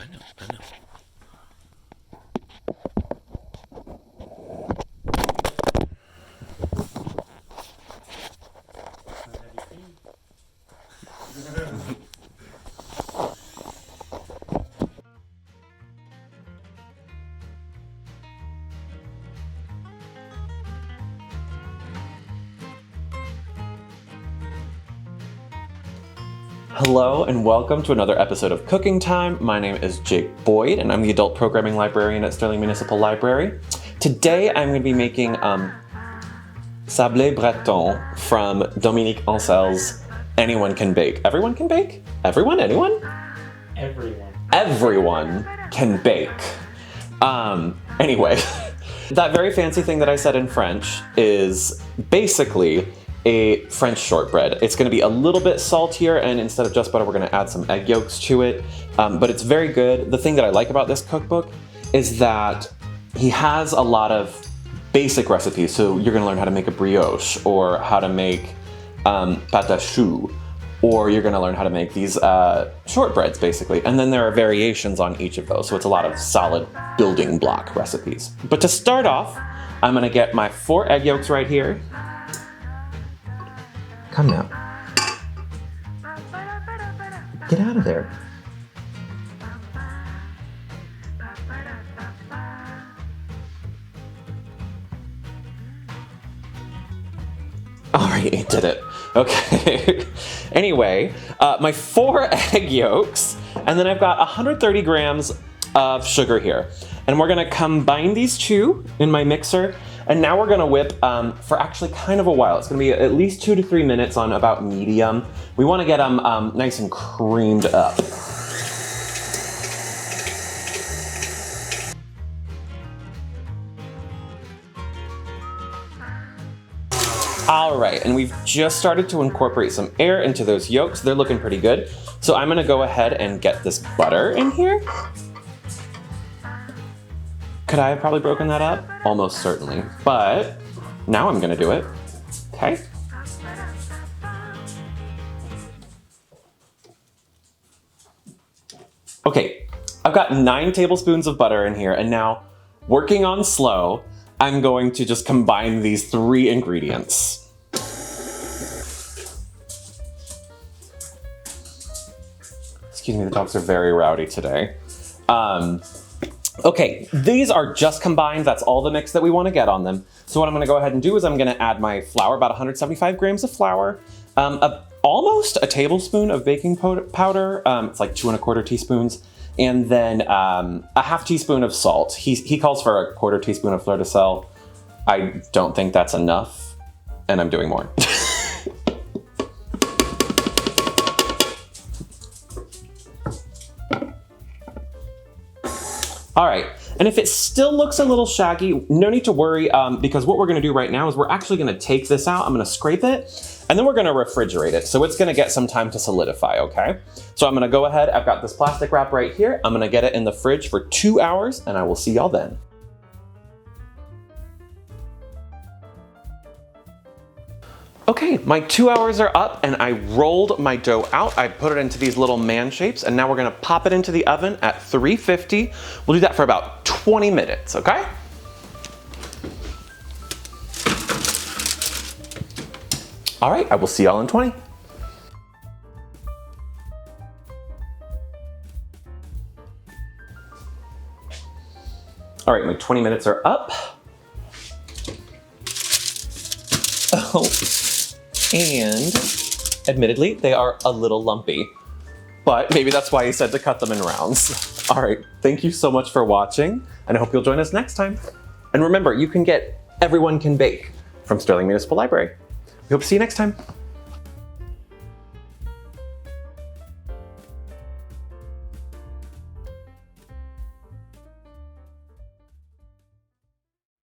I know. Hello and welcome to another episode of Cooking Time. My name is Jake Boyd and I'm the Adult Programming Librarian at Sterling Municipal Library. Today I'm going to be making Sablé Breton from Dominique Ansel's Anyone Can Bake. Everyone can bake? Everyone? Anyone? Everyone. Everyone can bake. Anyway, that very fancy thing that I said in French is basically a French shortbread. It's gonna be a little bit saltier, and instead of just butter, we're gonna add some egg yolks to it, but it's very good. The thing that I like about this cookbook is that he has a lot of basic recipes. So you're gonna learn how to make a brioche, or how to make pâte à choux, or you're gonna learn how to make these shortbreads, basically. And then there are variations on each of those, so it's a lot of solid building block recipes. But to start off, I'm gonna get my 4 egg yolks right here. Come now. Get out of there. All right, it did it. Okay. Anyway, my 4 egg yolks, and then I've got 130 grams of sugar here. And we're gonna combine these two in my mixer. And now we're gonna whip for actually kind of a while. It's gonna be at least 2 to 3 minutes on about medium. We wanna get them nice and creamed up. All right, and we've just started to incorporate some air into those yolks. They're looking pretty good. So I'm gonna go ahead and get this butter in here. Could I have probably broken that up? Almost certainly, but now I'm gonna do it, okay? Okay, I've got 9 tablespoons of butter in here, and now, working on slow, I'm going to just combine these 3 ingredients. Excuse me, the dogs are very rowdy today. Okay, these are just combined. That's all the mix that we want to get on them. So what I'm going to go ahead and do is I'm going to add my flour, about 175 grams of flour, almost a tablespoon of baking powder. It's like 2 1/4 teaspoons, and then a half teaspoon of salt. He calls for a 1/4 teaspoon of fleur de sel. I don't think that's enough, and I'm doing more. All right, and if it still looks a little shaggy, no need to worry, because what we're gonna do right now is we're actually gonna take this out, I'm gonna scrape it, and then we're gonna refrigerate it, so it's gonna get some time to solidify, okay? So I'm gonna go ahead, I've got this plastic wrap right here, I'm gonna get it in the fridge for 2 hours, and I will see y'all then. Okay, my 2 hours are up, and I rolled my dough out. I put it into these little man shapes, and now we're gonna pop it into the oven at 350. We'll do that for about 20 minutes, okay? All right, I will see y'all in 20. All right, my 20 minutes are up. Oh. And admittedly, they are a little lumpy, but maybe that's why he said to cut them in rounds. All right, thank you so much for watching, and I hope you'll join us next time. And remember, you can get Everyone Can Bake from Sterling Municipal Library. We hope to see you next time.